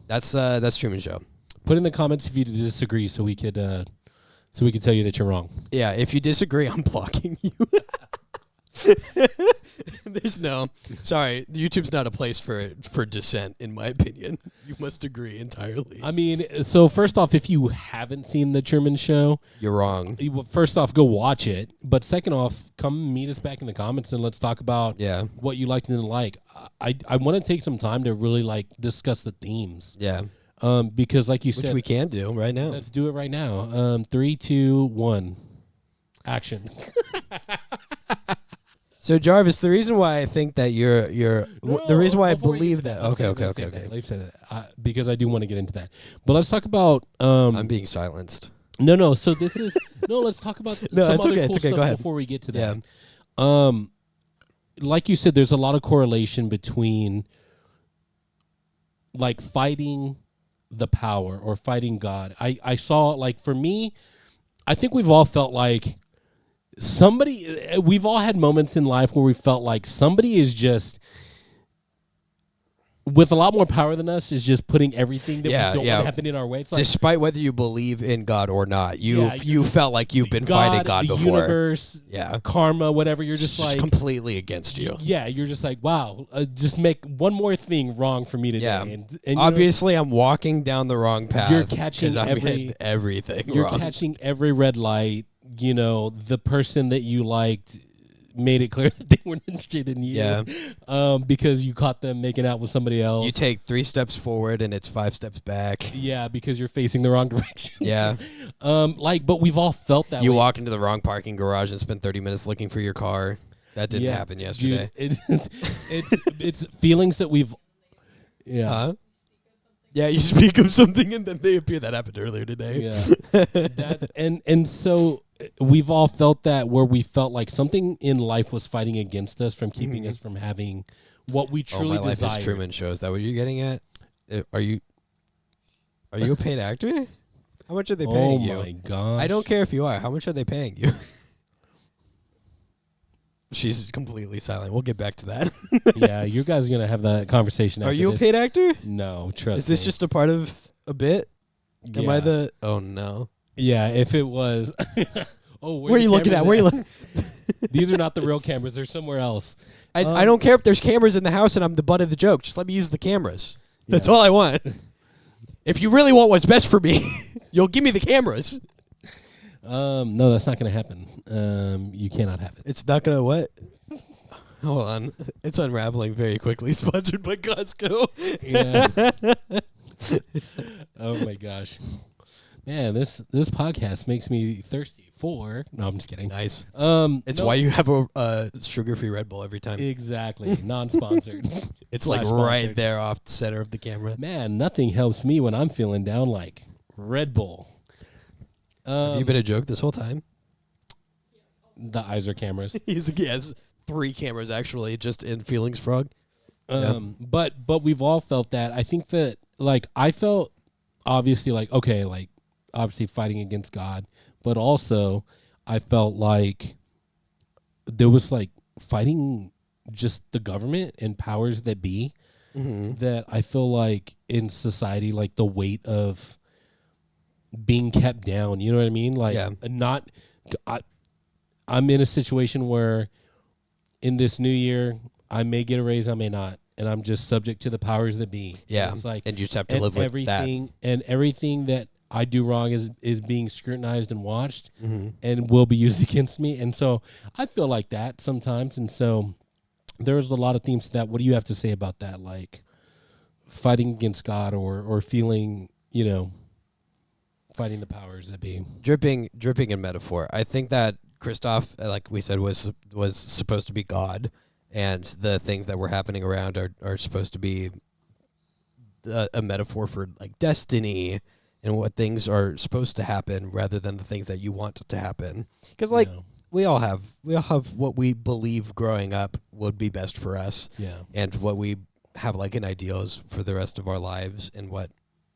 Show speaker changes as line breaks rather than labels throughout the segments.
That's Truman Show.
Put in the comments if you disagree, so we could tell you that you're wrong.
Yeah, if you disagree, I'm blocking you. Sorry, YouTube's not a place for dissent, in my opinion. You must agree entirely.
I mean, so first off, if you haven't seen the Truman Show,
you're wrong.
First off, go watch it. But second off, come meet us back in the comments and let's talk about what you liked and didn't like. I want to take some time to really discuss the themes.
Yeah.
Because like you said,
which we can do right now.
Let's do it right now. 3, 2, 1, action.
So Jarvis, the reason why I think that the reason why I believe that. Okay.
Let say that because I do want to get into that. But let's talk about.
I'm being silenced.
No. So this is Let's talk about some other cool stuff
Go ahead.
before we get to that. Yeah. Like you said, there's a lot of correlation between fighting the power or fighting God. I saw for me, I think we've all felt like. We've all had moments in life where we felt like somebody is just with a lot more power than us is just putting everything that we don't want to happen in our way. It's
despite whether you believe in God or not, you felt like you've been fighting God before.
Universe, karma, whatever. You're just
completely against you.
Yeah, you're just wow, just make one more thing wrong for me today.
Yeah.
And
obviously, I'm walking down the wrong path.
You're catching
everything.
You're
wrong.
catching every red light. The person that you liked made it clear that they weren't interested in you. Yeah. Because you caught them making out with somebody else.
You take 3 steps forward and it's 5 steps back.
Yeah, because you're facing the wrong direction.
Yeah.
But we've all felt that way.
You walk into the wrong parking garage and spend 30 minutes looking for your car. That didn't happen yesterday.
Dude, it's feelings that we've. Yeah.
Huh? Yeah, you speak of something and then they appear. That happened earlier today.
Yeah. And so we've all felt that where we felt like something in life was fighting against us from keeping us from having what we truly
my
desire.
Life is Truman Show. Is that what you're getting at? Are you a paid actor? How much are they paying you?
Oh my gosh.
I don't care if you are. How much are they paying you? She's completely silent. We'll get back to that.
Yeah, you guys are going to have that conversation after
Are you
this.
a paid actor?
No, trust me.
Is this just a part of a bit?
Yeah.
Am I the... Oh, no.
Yeah, if it was...
where are you looking at? Where are you looking?
These are not the real cameras. They're somewhere else.
I don't care if there's cameras in the house and I'm the butt of the joke. Just let me use the cameras. That's all I want. If you really want what's best for me, you'll give me the cameras.
No, that's not going to happen. You cannot have it.
It's not going to what? Hold on. It's unraveling very quickly. Sponsored by Costco.
Yeah. Oh, my gosh. Man, this podcast makes me thirsty for... No, I'm just kidding.
Nice. It's why you have a sugar-free Red Bull every time.
Exactly. Non-sponsored.
It's right there off the center of the camera.
Man, nothing helps me when I'm feeling down like Red Bull.
Have you been a joke this whole time?
The eyes are cameras.
He has 3 cameras, actually, just in Feelings Frog.
But we've all felt that. I think that, I felt obviously obviously fighting against God, but also I felt like there was fighting just the government and powers that be. Mm-hmm. That I feel like in society, the weight of being kept down, you know what I mean? I'm in a situation where in this new year, I may get a raise, I may not. And I'm just subject to the powers that be.
Yeah.
And
and you just have to live with that.
And everything that I do wrong is being scrutinized and watched and will be used against me. And so I feel like that sometimes. And so there's a lot of themes to that. What do you have to say about that? Fighting against God or feeling, fighting the powers that be.
Dripping in metaphor. I think that Christoph, like we said, was supposed to be God, and the things that were happening around are supposed to be a metaphor for destiny and what things are supposed to happen rather than the things that you want to happen. Because we all have what we believe growing up would be best for us, and what we have an ideals for the rest of our lives and what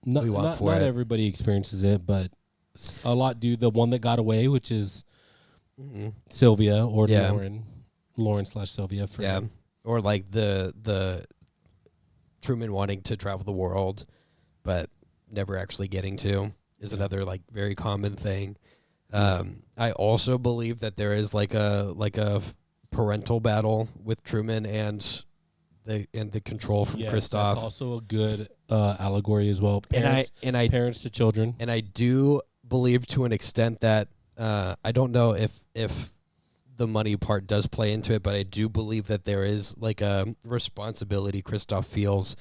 we want for it.
Not everybody experiences it, but a lot do. The one that got away, which is Sylvia or Lauren/Sylvia. For him.
Or the Truman wanting to travel the world but never actually getting to is another like very common thing. I also believe that there is like a parental battle with Truman and the control from
Yes,
Christoph.
that's also a good allegory as well. Parents,
and I
parents to children.
And I do believe to an extent that I don't know if the money part does play into it, but I do believe that there is like a responsibility Christoph feels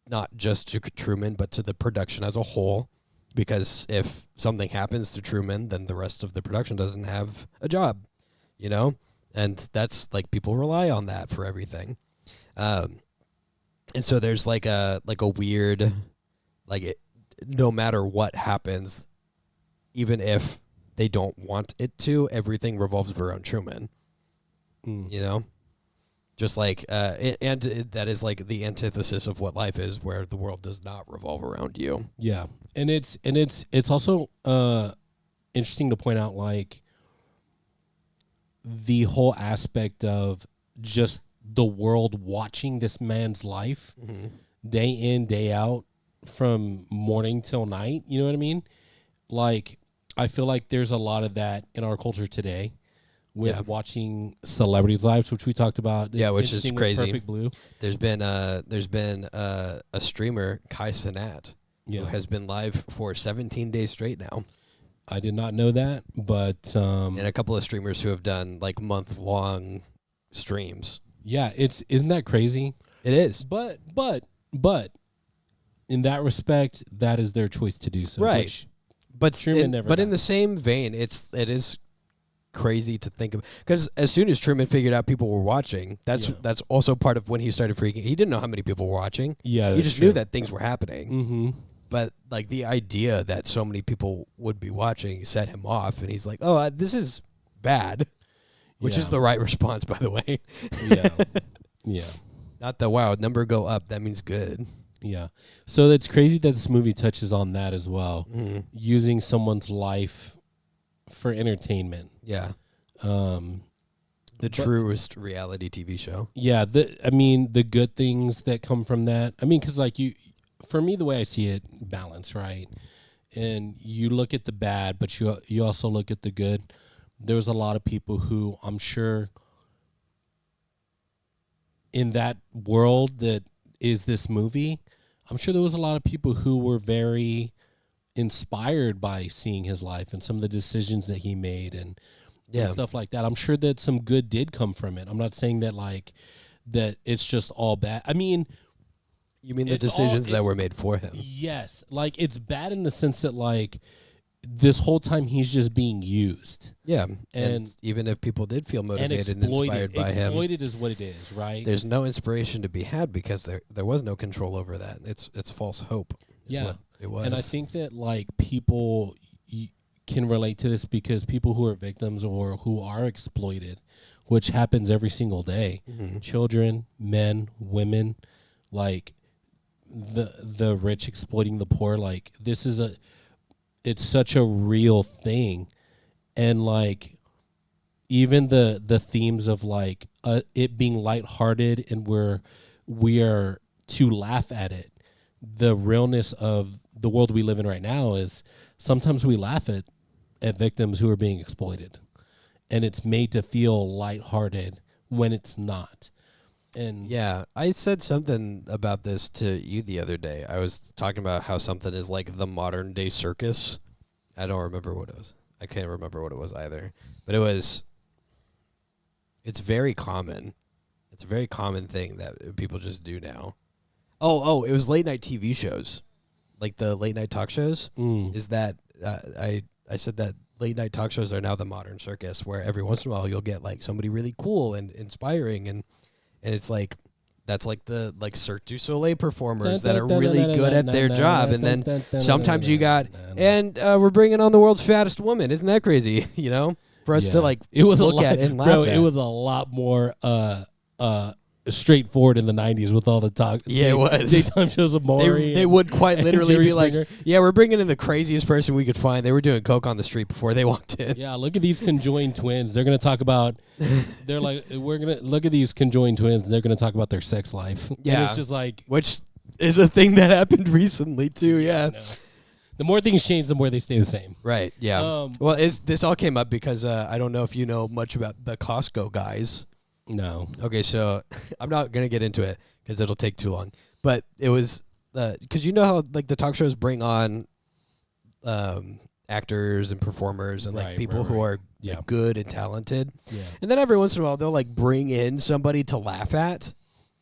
not just to Truman, but to the production as a whole. Because if something happens to Truman, then the rest of the production doesn't have a job, you know? And that's like people rely on that for everything. And so there's like a weird, no matter what happens, even if they don't want it to, everything revolves around Truman. You know, just like that is like the antithesis of what life is, where the world does not revolve around you.
Yeah, and it's also interesting to point out like the whole aspect of just the world watching this man's life day in, day out, from morning till night. You know what I mean? Like, I feel like there's a lot of that in our culture today with watching celebrities' lives, which we talked about.
Yeah, which is crazy.
Perfect Blue.
There's been a streamer, Kai Cenat, who has been live for 17 days straight now.
I did not know that, but
and a couple of streamers who have done like month-long streams.
Yeah, isn't that crazy?
It is.
But in that respect, that is their choice to do so.
Right. But in the same vein, it is crazy to think of, because as soon as Truman figured out people were watching, that's also part of when he started freaking. He didn't know how many people were watching.
Yeah,
he just knew that things were happening.
Mm-hmm.
But like the idea that so many people would be watching set him off, and he's like, "Oh, this is bad," which is the right response, by the way.
Yeah.
Not the wow number go up. That means good.
Yeah. So it's crazy that this movie touches on that as well, using someone's life for entertainment.
Yeah. The truest reality TV show.
Yeah. The good things that come from that. I mean, because like for me, the way I see it, balance, right? And you look at the bad, but you also look at the good. There's a lot of people who I'm sure in that world that is this movie, I'm sure there was a lot of people who were very inspired by seeing his life and some of the decisions that he made and stuff like that. I'm sure that some good did come from it. I'm not saying that like that it's just all bad. I mean,
you mean the decisions that were made for him?
Yes. Like, it's bad in the sense that like this whole time he's just being used. Yeah. And even if people did feel motivated and inspired by him. Exploited is what it is, right?
There's no inspiration to be had because there was no control over that. It's false hope.
Yeah.
It was.
And I think that like people can relate to this because people who are victims or who are exploited, which happens every single day, children, men, women, like the rich exploiting the poor, like it's such a real thing. And like even the themes of like it being lighthearted and we are to laugh at it. The realness of the world we live in right now is sometimes we laugh at victims who are being exploited, and it's made to feel lighthearted when it's not. And
yeah, I said something about this to you the other day. I was talking about how something is like the modern day circus. I don't remember what it was. I can't remember what it was either. But it's very common. It's a very common thing that people just do now. Oh, it was late night TV shows. Like the late night talk shows. Is that I said that late night talk shows are now the modern circus, where every once in a while you'll get like somebody really cool and inspiring and it's like that's like the Cirque du Soleil performers that are really good at their job, and then sometimes you got we're bringing on the world's fattest woman. Isn't that crazy? You know, for us to like
it was
look at and laugh at.
It was a lot more straightforward in the 90s with all the talk.
Yeah, it was.
Daytime shows of Maury.
They would quite literally be like, yeah, we're bringing in the craziest person we could find. They were doing coke on the street before they walked in.
Yeah, look at these conjoined twins. They're going to talk about, they're like, we're going to look at these conjoined twins and they're going to talk about their sex life.
Yeah.
And it's just like.
Which is a thing that happened recently too. Yeah.
No. The more things change, the more they stay the same.
Right. Yeah. Well, this all came up because I don't know if you know much about the Costco guys.
No.
Okay, so I'm not gonna get into it because it'll take too long. But it was because you know how like the talk shows bring on actors and performers and like people who are good and talented. Yeah. And then every once in a while they'll like bring in somebody to laugh at.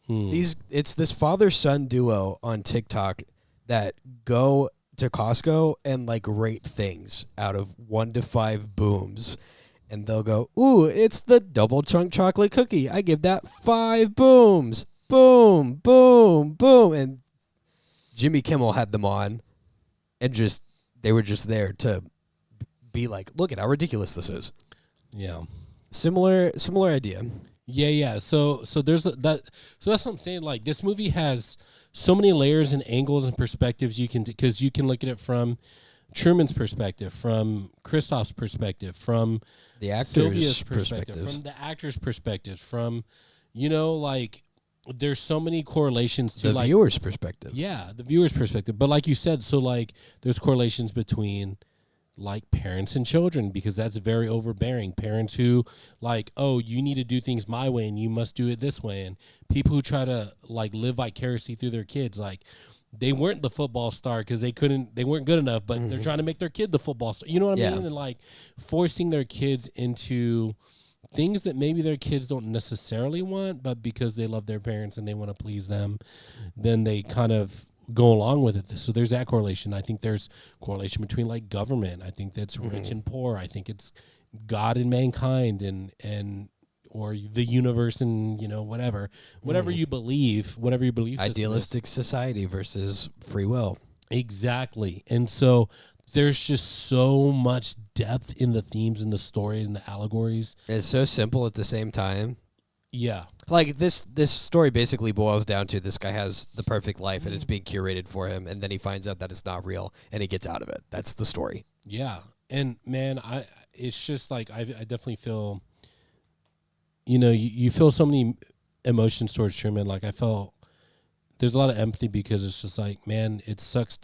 It's this father-son duo on TikTok that go to Costco and like rate things out of 1 to 5 booms. And they'll go, ooh, it's the double chunk chocolate cookie. I give that 5 booms. Boom, boom, boom. And Jimmy Kimmel had them on and they were just there to be like, look at how ridiculous this is.
Yeah.
Similar idea.
Yeah. So there's that. So that's what I'm saying. Like this movie has so many layers and angles and perspectives because you can look at it from Truman's perspective, from Christoph's perspective, from
the actor's
Sylvia's perspective, from the actor's perspective, from like there's so many correlations to
the viewer's perspective.
Yeah, the viewer's perspective. But like you said, so like there's correlations between like parents and children because that's very overbearing. Parents who like, oh, you need to do things my way and you must do it this way. And people who try to like live vicariously through their kids, like they weren't the football star because they weren't good enough, but they're trying to make their kid the football star. You know what I mean? And like forcing their kids into things that maybe their kids don't necessarily want, but because they love their parents and they want to please them, then they kind of go along with it. So there's that correlation. I think there's correlation between like government. I think that's rich and poor. I think it's God and mankind and or the universe and whatever you believe, whatever you believe.
Idealistic society versus free will.
Exactly. And so there's just so much depth in the themes and the stories and the allegories.
It's so simple at the same time.
Yeah.
Like this story basically boils down to this guy has the perfect life and it's being curated for him, and then he finds out that it's not real and he gets out of it. That's the story.
Yeah. And man, it's just like I definitely feel you feel so many emotions towards Truman. Like I felt there's a lot of empathy because it's just like, man, it sucks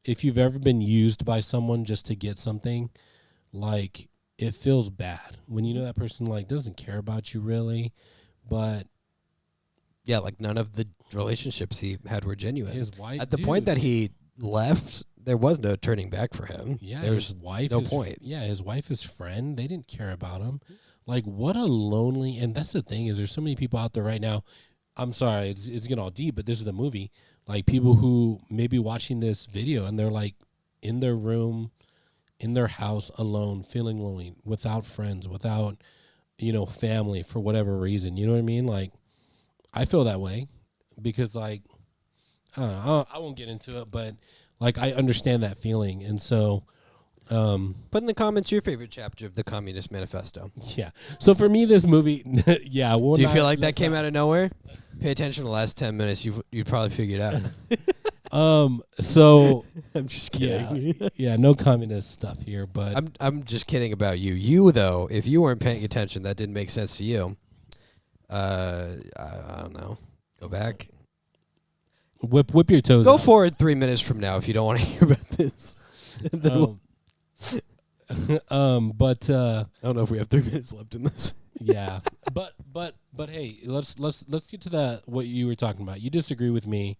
if you've ever been used by someone just to get something, like it feels bad when you know that person like doesn't care about you really, but
yeah, like none of the relationships he had were genuine.
His wife,
at the point that he left, there was no turning back for him.
Yeah,
there's
his wife,
no point.
Yeah, his wife, his friend, they didn't care about him. Like what a lonely, and that's the thing is there's so many people out there right now. I'm sorry, it's getting all deep, but this is the movie. Like people who may be watching this video and they're like in their room, in their house alone, feeling lonely, without friends, without, family for whatever reason. You know what I mean? Like I feel that way because like, I don't know, I won't get into it, but like I understand that feeling. And so,
put in the comments your favorite chapter of the Communist Manifesto.
Yeah. So for me, this movie, yeah.
Do you feel like that came out of nowhere? Pay attention to the last 10 minutes. You'd probably figure it out.
So
I'm just kidding.
Yeah, no communist stuff here, but
I'm just kidding about you. You though, if you weren't paying attention, that didn't make sense to you. I don't know. Go back.
Whip your toes.
Go
out.
forward 3 minutes from now if you don't want to hear about this.
But
I don't know if we have 3 minutes left in this.
Yeah, but hey, let's get to what you were talking about. You disagree with me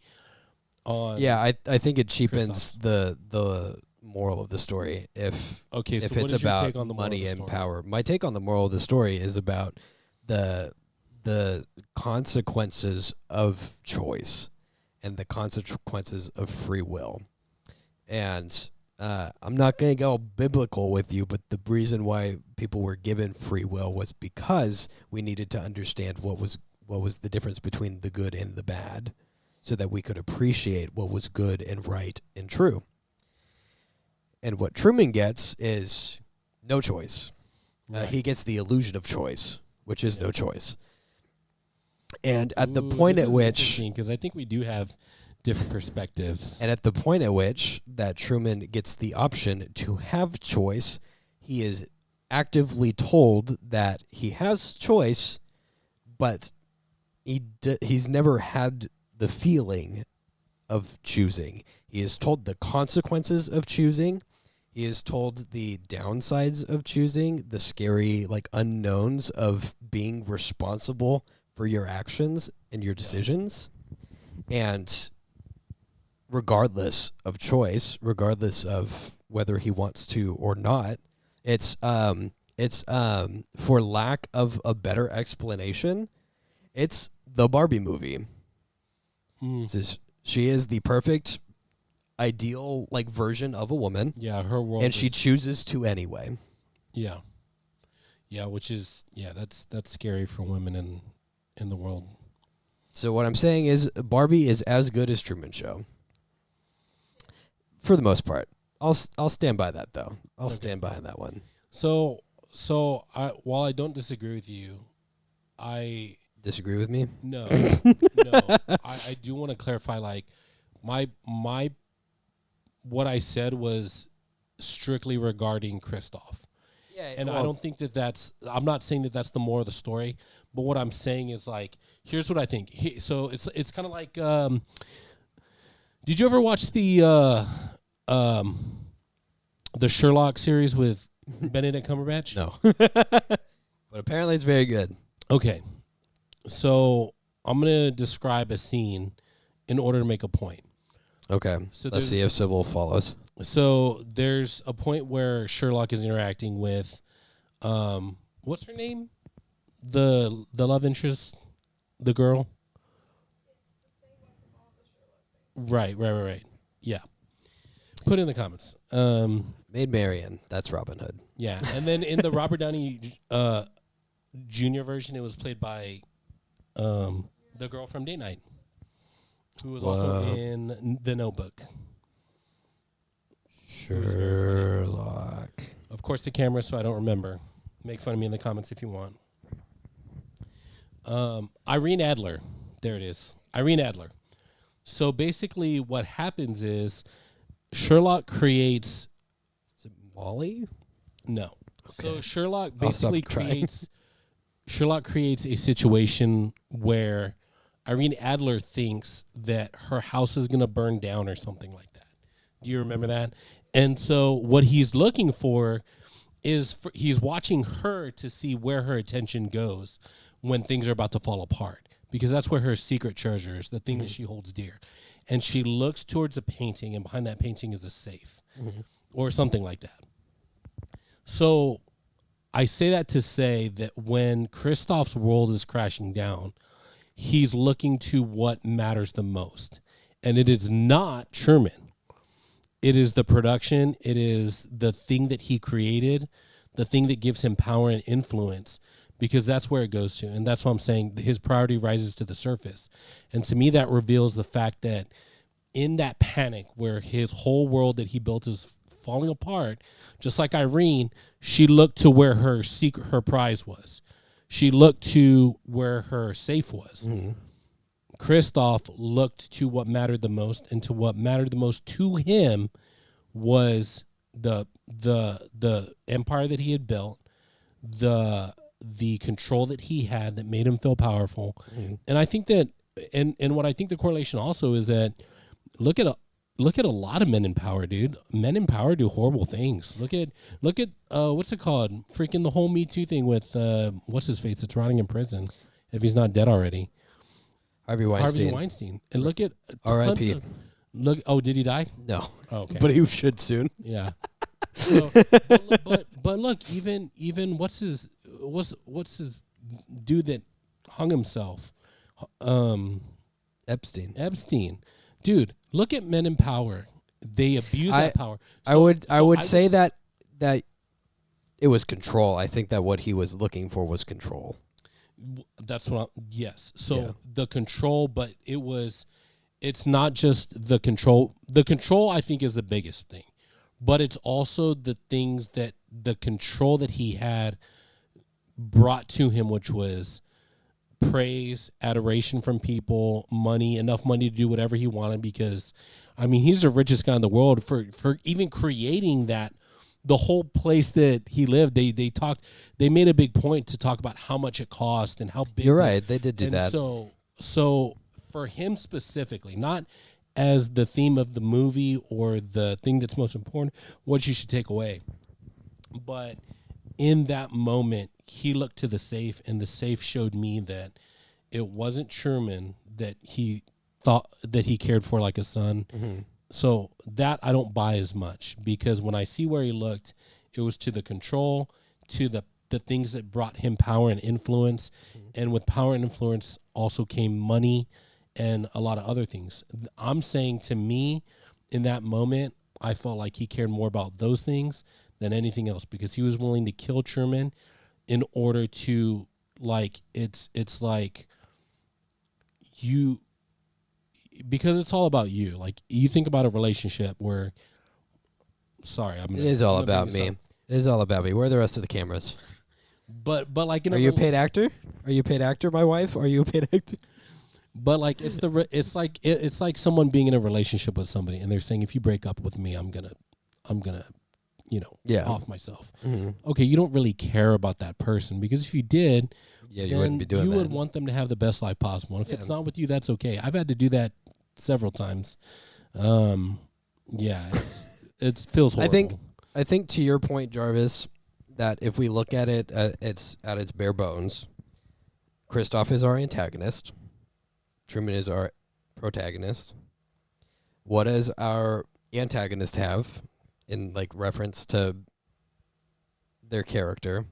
on
I think it cheapens the moral of the story if it's about money and power. My take on the moral of the story is about the consequences of choice and the consequences of free will. And I'm not going to go biblical with you, but the reason why people were given free will was because we needed to understand what was the difference between the good and the bad, so that we could appreciate what was good and right and true. And what Truman gets is no choice. Right. He gets the illusion of choice, which is no choice. And at the point at which,
because I think we do have different perspectives.
And at the point at which that Truman gets the option to have choice, he is actively told that he has choice, but he's never had the feeling of choosing. He is told the consequences of choosing. He is told the downsides of choosing, the scary like unknowns of being responsible for your actions and your decisions. And regardless of choice, regardless of whether he wants to or not, it's for lack of a better explanation, it's the Barbie movie. She is the perfect, ideal like version of a woman.
Yeah, her world,
and she chooses to anyway.
Yeah, which is that's scary for women in the world.
So what I'm saying is, Barbie is as good as Truman Show. For the most part, I'll stand by that though. I'll stand behind that one.
So while I don't disagree with you, I
disagree with me.
No, I do want to clarify. Like my what I said was strictly regarding Kristoff. Yeah, and I don't think that's. I'm not saying that that's the moral of the story, but what I'm saying is like, here's what I think. So it's kind of like. Did you ever watch the Sherlock series with Benedict Cumberbatch?
No, but apparently it's very good.
Okay, so I'm gonna describe a scene in order to make a point.
Okay, so let's see if Sybil follows.
So there's a point where Sherlock is interacting with, what's her name? The love interest, the girl. It's the same one from all the Sherlock things. Right. Yeah. Put it in the comments.
Maid Marian, that's Robin Hood.
Yeah, and then in the Robert Downey Jr. version, it was played by the girl from Date Night, who was also in The Notebook.
Sherlock.
Of course, the camera, so I don't remember. Make fun of me in the comments if you want. Irene Adler. There it is. Irene Adler. So basically what happens is Sherlock creates...
Is it Molly?
No. Okay. So Sherlock basically creates a situation where Irene Adler thinks that her house is going to burn down or something like that. Do you remember that? And so what he's looking for is he's watching her to see where her attention goes when things are about to fall apart, because that's where her secret treasure is, the thing that she holds dear. And she looks towards a painting, and behind that painting is a safe or something like that. So I say that to say that when Kristoff's world is crashing down, he's looking to what matters the most. And it is not Truman. It is the production. It is the thing that he created, the thing that gives him power and influence, because that's where it goes to. And that's what I'm saying. His priority rises to the surface. And to me, that reveals the fact that in that panic where his whole world that he built is falling apart, just like Irene, she looked to where her prize was. She looked to where her safe was. Kristoff looked to what mattered the most, and to what mattered the most to him was the empire that he had built, the control that he had that made him feel powerful. And I think that, and what I think the correlation also is that look at a lot of men in power, dude. Men in power do horrible things. Look at what's it called? Freaking the whole Me Too thing with what's his face that's rotting in prison if he's not dead already.
Harvey Weinstein.
And look at
R.I.P.
Look. Oh, did he die?
No.
Oh, okay.
But he should soon.
Yeah. So, but look, even what's his dude that hung himself? Epstein. Dude, look at men in power. They abuse that power.
So, I would say that it was control. I think that what he was looking for was control.
That's what. Yes. So the control, but it's not just the control. The control, I think, is the biggest thing, but it's also the things that the control that he had brought to him, which was praise, adoration from people, money, enough money to do whatever he wanted, because I mean, he's the richest guy in the world for even creating that. The whole place that he lived, they made a big point to talk about how much it cost and how big.
You're right. They did do that.
So for him specifically, not as the theme of the movie or the thing that's most important, what you should take away. But in that moment, he looked to the safe, and the safe showed me that it wasn't Truman that he thought that he cared for like a son.
Mm-hmm.
So that I don't buy as much, because when I see where he looked, it was to the control, to the things that brought him power and influence. And with power and influence also came money and a lot of other things. I'm saying, to me, in that moment, I felt like he cared more about those things than anything else, because he was willing to kill Truman in order to, like, it's like you, because it's all about you. Like, you think about a relationship where, sorry,
It is all about me. It is all about me. Where are the rest of the cameras?
But like,
are you a paid actor? Are you a paid actor, my wife? Are you a paid actor?
But like, it's like someone being in a relationship with somebody, and they're saying, if you break up with me, I'm gonna, off myself.
Mm-hmm.
Okay, you don't really care about that person, because if you did,
you wouldn't be doing that.
You would want them to have the best life possible. And if it's not with you, that's okay. I've had to do that several times. It feels horrible.
I think to your point, Jarvis, that if we look at it at its bare bones, Christoph is our antagonist. Truman is our protagonist. What does our antagonist have in, like, reference to their character?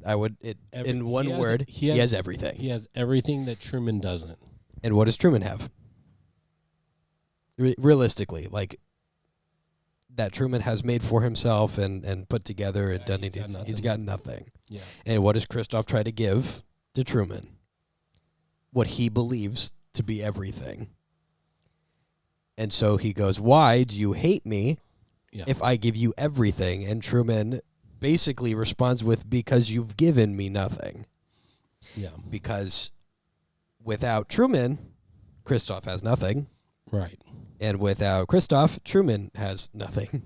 In one word, he has everything.
He has everything that Truman doesn't.
And what does Truman have? Realistically, like, that Truman has made for himself and put together and done. He's got nothing.
Yeah.
And what does Christoph try to give to Truman? What he believes to be everything. And so he goes, why do you hate me if I give you everything? And Truman basically responds with, because you've given me nothing.
Yeah.
Because without Truman, Christoph has nothing.
Right.
And without Christoph, Truman has nothing.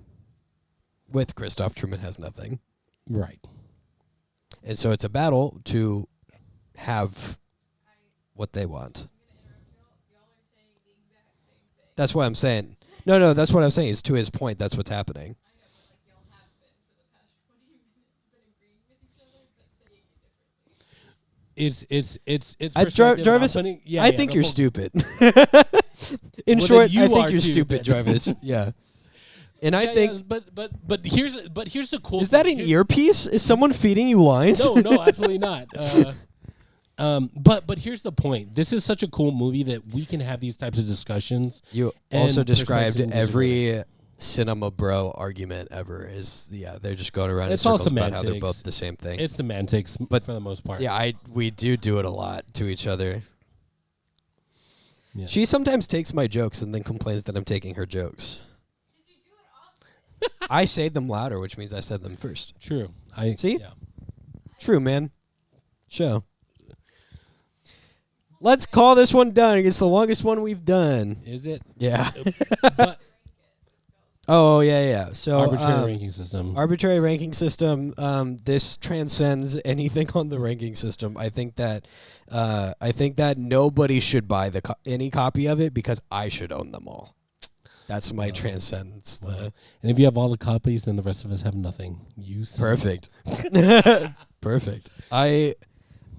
With Christoph, Truman has nothing.
Right.
And so it's a battle to have what they want. That's what I'm saying. No, that's what I'm saying. Is to his point, that's what's happening.
It's
Jarvis, I think you're stupid. In short, I think you're stupid, Jarvis. Yeah. And I think
but here's the cool
Is that an earpiece? Is someone feeding you lines?
No, absolutely not. But here's the point. This is such a cool movie that we can have these types of discussions.
You also described every cinema bro argument ever is they're just going around in circles about how they're both the same thing.
It's semantics, but for the most part.
Yeah, we do it a lot to each other.
Yeah.
She sometimes takes my jokes and then complains that I'm taking her jokes. I say them louder, which means I said them first.
True.
See?
Yeah.
True, man. Show. Let's call this one done. It's the longest one we've done.
Is it?
Yeah.
But
oh, yeah. So
arbitrary ranking system.
Arbitrary ranking system. This transcends anything on the ranking system. I think that nobody should buy any copy of it because I should own them all. That's my transcendence.
And if you have all the copies, then the rest of us have nothing.
Perfect. Perfect.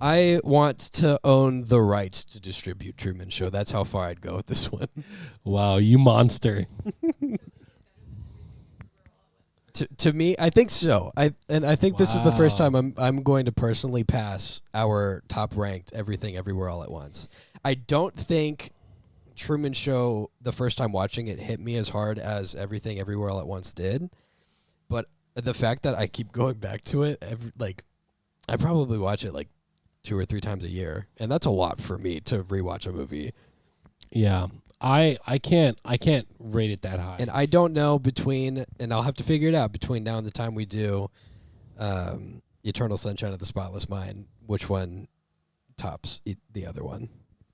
I want to own the rights to distribute Truman Show. That's how far I'd go with this one.
Wow, you monster.
To me, I think so. I think this is the first time I'm going to personally pass our top ranked Everything Everywhere All at Once. I don't think Truman Show, the first time watching it, hit me as hard as Everything Everywhere All at Once did. But the fact that I keep going back to it, I probably watch it like 2 or 3 times a year, and that's a lot for me to rewatch a movie.
Yeah. I can't rate it that high.
And I don't know and I'll have to figure it out between now and the time we do Eternal Sunshine of the Spotless Mind, which one tops the other one.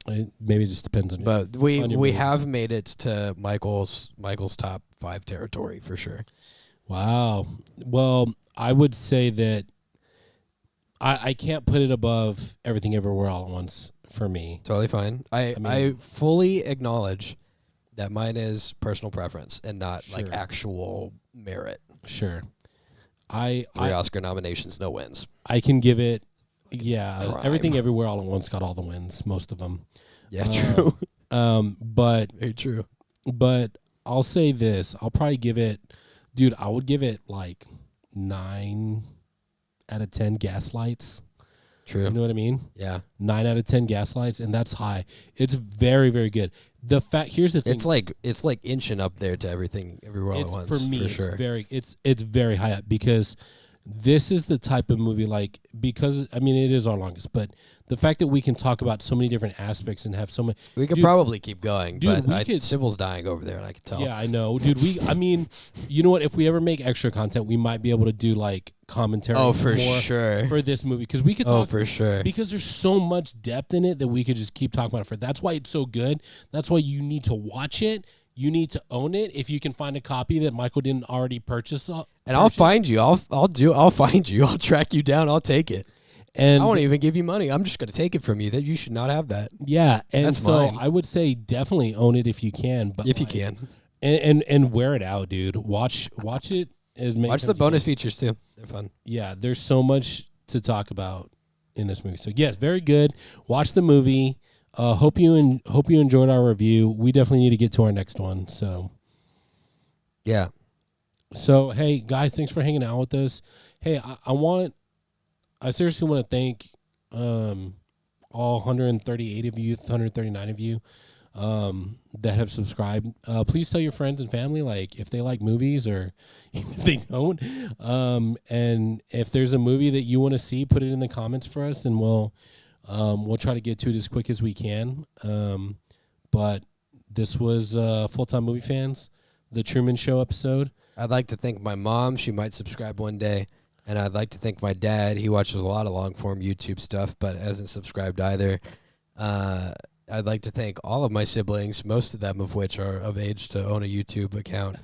Maybe it just depends on
But we have made it to Michael's top 5 territory for sure.
Wow. Well, I would say that I can't put it above Everything Everywhere All at Once for me.
Totally fine. I fully acknowledge that mine is personal preference and not like
Sure.
actual merit.
Sure.
3 Oscar nominations, no wins.
I can give it, yeah,
Prime.
Everything Everywhere All at Once got all the wins, most of them.
Yeah, true.
But
Very true.
But I'll say this. I'll probably give it, dude, I would give it like 9 out of 10 Gaslights.
True.
You know what I mean?
Yeah.
9 out of 10 Gaslights, and that's high. It's very, very good. The fact, here's the thing.
It's like inching up there to Everything Everywhere All at Once.
For me,
for sure.
it's very high up because this is the type of movie because I mean it is our longest, but the fact that we can talk about so many different aspects and have so many,
we could probably keep going,
dude,
but Sybil's dying over there, and I can tell.
Yeah, I know, dude. I mean, you know what? If we ever make extra content, we might be able to do like commentary.
Oh, for
more
sure.
for this movie because we could talk.
Oh, for sure.
Because there's so much depth in it that we could just keep talking about it for. That's why it's so good. That's why you need to watch it. You need to own it. If you can find a copy that Michael didn't already purchase,
and I'll find you. I'll find you. I'll track you down. I'll take it.
And
I won't even give you money. I'm just going to take it from you. That you should not have that.
Yeah, and
That's
so
mine.
I would say definitely own it if you can. But
If you can,
and wear it out, dude. Watch it as many
watch
times
the
you
bonus
can.
features too. They're fun.
Yeah, there's so much to talk about in this movie. So yes, very good. Watch the movie. Hope you enjoyed our review. We definitely need to get to our next one.
Yeah.
So hey guys, thanks for hanging out with us. Hey, I seriously want to thank all 138 of you, 139 of you that have subscribed. Please tell your friends and family, like if they like movies or if they don't. And if there's a movie that you want to see, put it in the comments for us, and we'll try to get to it as quick as we can. But this was Full-Time Movie Fans, the Truman Show episode.
I'd like to thank my mom. She might subscribe one day. And I'd like to thank my dad. He watches a lot of long-form YouTube stuff, but hasn't subscribed either. I'd like to thank all of my siblings, most of them of which are of age to own a YouTube account,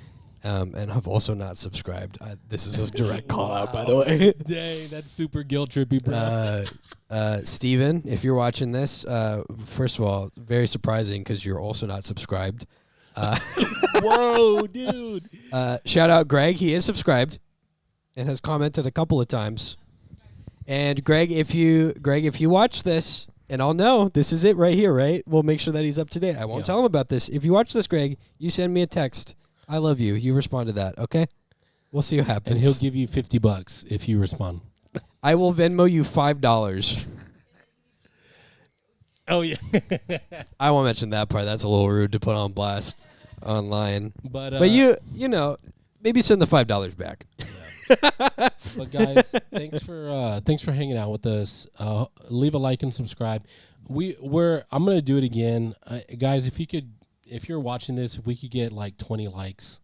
and have also not subscribed. This is a direct call-out, by the way.
Dang, that's super guilt-trippy, bro.
Steven, if you're watching this, first of all, very surprising because you're also not subscribed.
Whoa, dude.
Shout out Greg. He is subscribed and has commented a couple of times. And Greg, if you watch this, and I'll know this is it right here, right? We'll make sure that he's up to date. I won't tell him about this. If you watch this, Greg, you send me a text. I love you. You respond to that, okay? We'll see what happens.
And he'll give you $50 if you respond.
I will Venmo you $5.
Oh yeah.
I won't mention that part. That's a little rude to put on blast online.
But
you know, maybe send the $5 back.
But guys, thanks for hanging out with us. Leave a like and subscribe. I'm gonna do it again, guys. If you're watching this, if we could get like 20 likes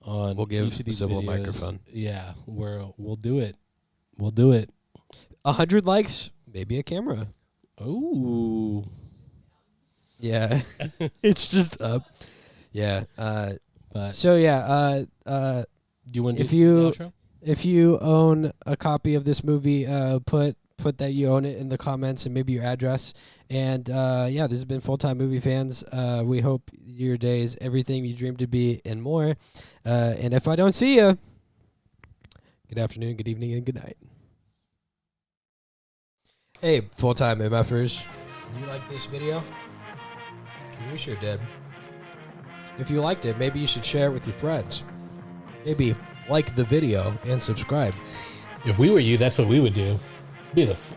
on,
we'll give
each of these
Sybil a
videos,
microphone.
Yeah, we'll do it. We'll do it.
100 likes, maybe a camera.
Ooh.
Yeah, it's just up. Yeah.
But
So yeah.
do you want to
if
do
you-
the outro?
If you own a copy of this movie, put that you own it in the comments and maybe your address. And yeah, this has been Full-Time Movie Fans. We hope your day is everything you dreamed to be and more. And if I don't see you, good afternoon, good evening, and good night. Hey, Full-Time MFers, you like this video? 'Cause we sure did. If you liked it, maybe you should share it with your friends. Maybe like the video and subscribe.
If we were you, that's what we would do. If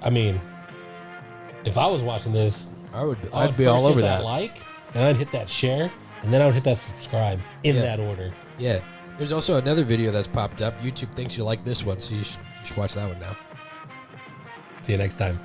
I was watching this,
I'd be all over that.
Like, and I'd hit that share, and then I would hit that subscribe in that order.
Yeah. There's also another video that's popped up. YouTube thinks you like this one, so you should watch that one now.
See you next time.